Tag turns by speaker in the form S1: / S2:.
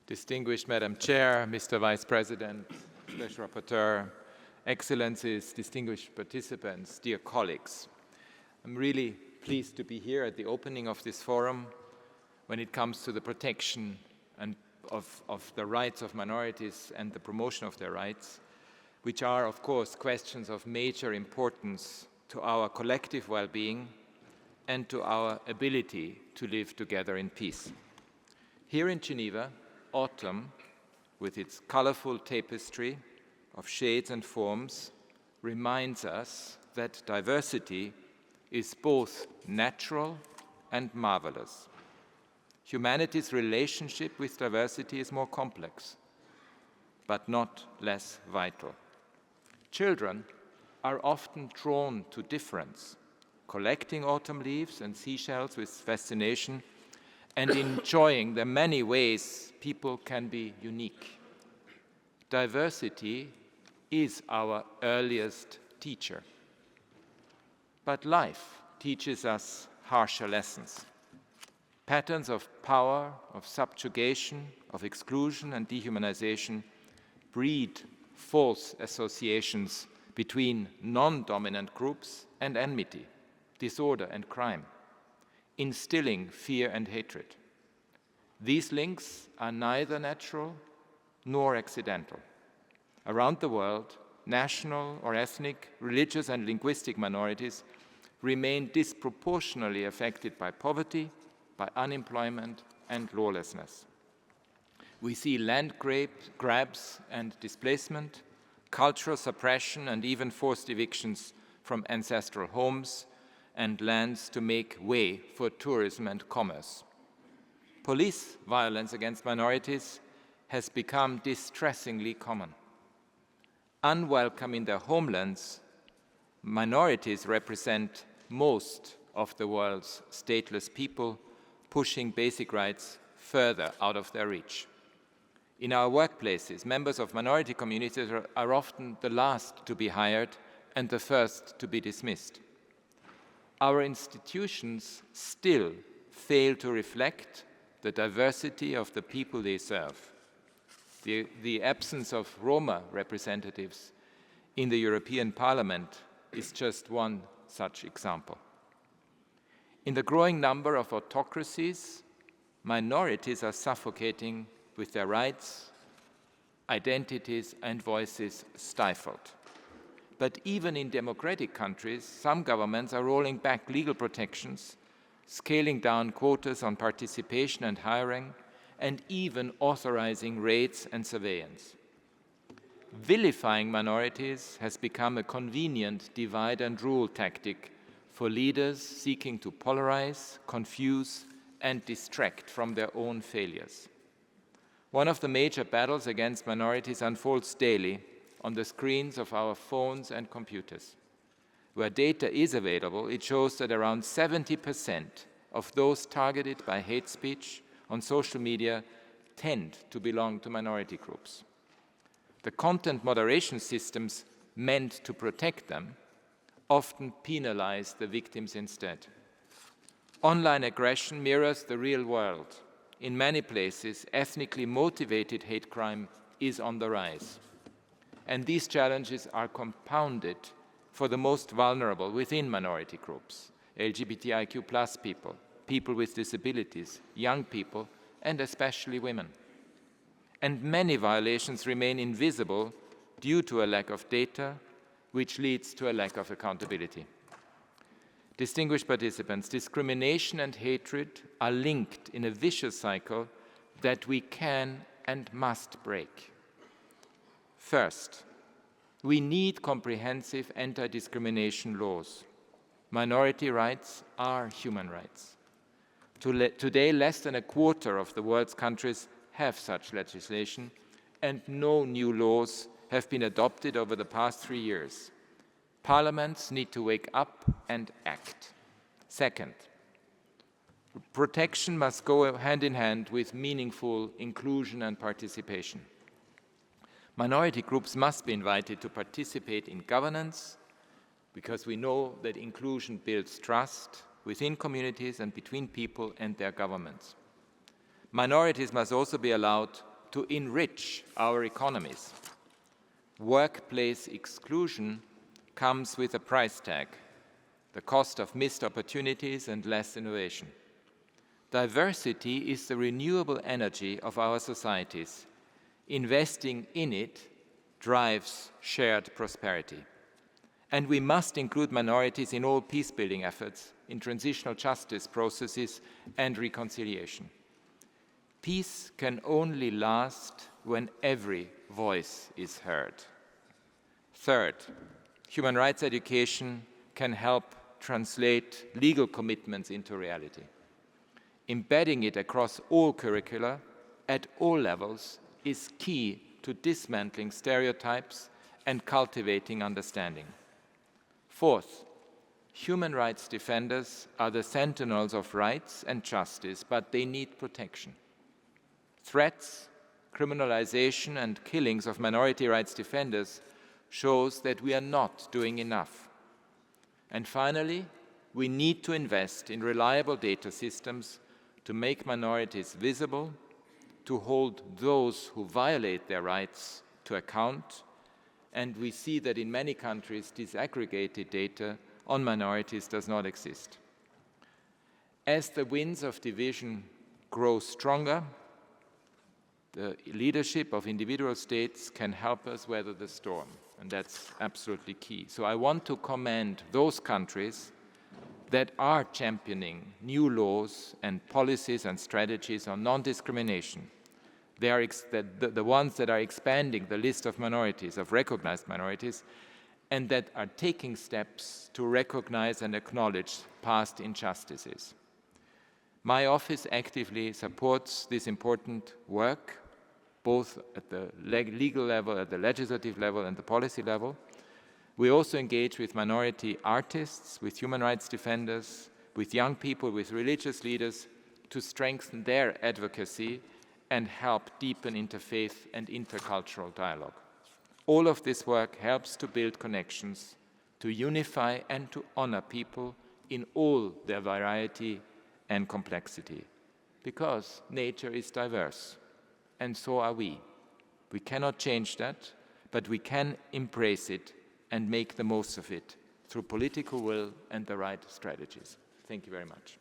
S1: Distinguished Madam Chair, Mr. Vice President, Special Rapporteur, Excellencies, distinguished participants, dear colleagues. I'm really pleased to be here at the opening of this forum when it comes to the protection of the rights of minorities and the promotion of their rights, which are, of course, questions of major importance to our collective well-being and to our ability to live together in peace. Here in Geneva, autumn, with its colorful tapestry of shades and forms, reminds us that diversity is both natural and marvelous. Humanity's relationship with diversity is more complex, but not less vital. Children are often drawn to difference, collecting autumn leaves and seashells with fascination and enjoying the many ways people can be unique. Diversity is our earliest teacher. But life teaches us harsher lessons. Patterns of power, of subjugation, of exclusion and dehumanization breed false associations between non-dominant groups and enmity, disorder and crime, instilling fear and hatred. These links are neither natural nor accidental. Around the world, national or ethnic, religious and linguistic minorities remain disproportionately affected by poverty, by unemployment and lawlessness. We see land grabs and displacement, cultural suppression and even forced evictions from ancestral homes and lands to make way for tourism and commerce. Police violence against minorities has become distressingly common. Unwelcome in their homelands, minorities represent most of the world's stateless people, pushing basic rights further out of their reach. In our workplaces, members of minority communities are often the last to be hired and the first to be dismissed. Our institutions still fail to reflect the diversity of the people they serve. The absence of Roma representatives in the European Parliament is just one such example. In the growing number of autocracies, minorities are suffocating with their rights, identities and voices stifled. But even in democratic countries, some governments are rolling back legal protections, scaling down quotas on participation and hiring, and even authorizing raids and surveillance. Vilifying minorities has become a convenient divide and rule tactic for leaders seeking to polarize, confuse, and distract from their own failures. One of the major battles against minorities unfolds daily on the screens of our phones and computers. Where data is available, it shows that around 70% of those targeted by hate speech on social media tend to belong to minority groups. The content moderation systems meant to protect them often penalize the victims instead. Online aggression mirrors the real world. In many places, ethnically motivated hate crime is on the rise. And these challenges are compounded for the most vulnerable within minority groups, LGBTIQ+ people, people with disabilities, young people, and especially women. And many violations remain invisible due to a lack of data, which leads to a lack of accountability. Distinguished participants, discrimination and hatred are linked in a vicious cycle that we can and must break. First, we need comprehensive anti-discrimination laws. Minority rights are human rights. Today, less than a quarter of the world's countries have such legislation, and no new laws have been adopted over the past 3 years. Parliaments need to wake up and act. Second, protection must go hand in hand with meaningful inclusion and participation. Minority groups must be invited to participate in governance because we know that inclusion builds trust within communities and between people and their governments. Minorities must also be allowed to enrich our economies. Workplace exclusion comes with a price tag, the cost of missed opportunities and less innovation. Diversity is the renewable energy of our societies. Investing in it drives shared prosperity. And we must include minorities in all peace-building efforts, in transitional justice processes and reconciliation. Peace can only last when every voice is heard. Third, human rights education can help translate legal commitments into reality. Embedding it across all curricula, at all levels, is key to dismantling stereotypes and cultivating understanding. Fourth, human rights defenders are the sentinels of rights and justice, but they need protection. Threats, criminalization, and killings of minority rights defenders shows that we are not doing enough. And finally, we need to invest in reliable data systems to make minorities visible, to hold those who violate their rights to account, and we see that in many countries disaggregated data on minorities does not exist. As the winds of division grow stronger, the leadership of individual states can help us weather the storm, and that's absolutely key. So I want to commend those countries that are championing new laws and policies and strategies on non-discrimination. They are the ones that are expanding the list of minorities, of recognized minorities, and that are taking steps to recognize and acknowledge past injustices. My office actively supports this important work, both at the legal level, at the legislative level, and the policy level. We also engage with minority artists, with human rights defenders, with young people, with religious leaders to strengthen their advocacy and help deepen interfaith and intercultural dialogue. All of this work helps to build connections, to unify and to honor people in all their variety and complexity, because nature is diverse, and so are we. We cannot change that, but we can embrace it and make the most of it through political will and the right strategies. Thank you very much.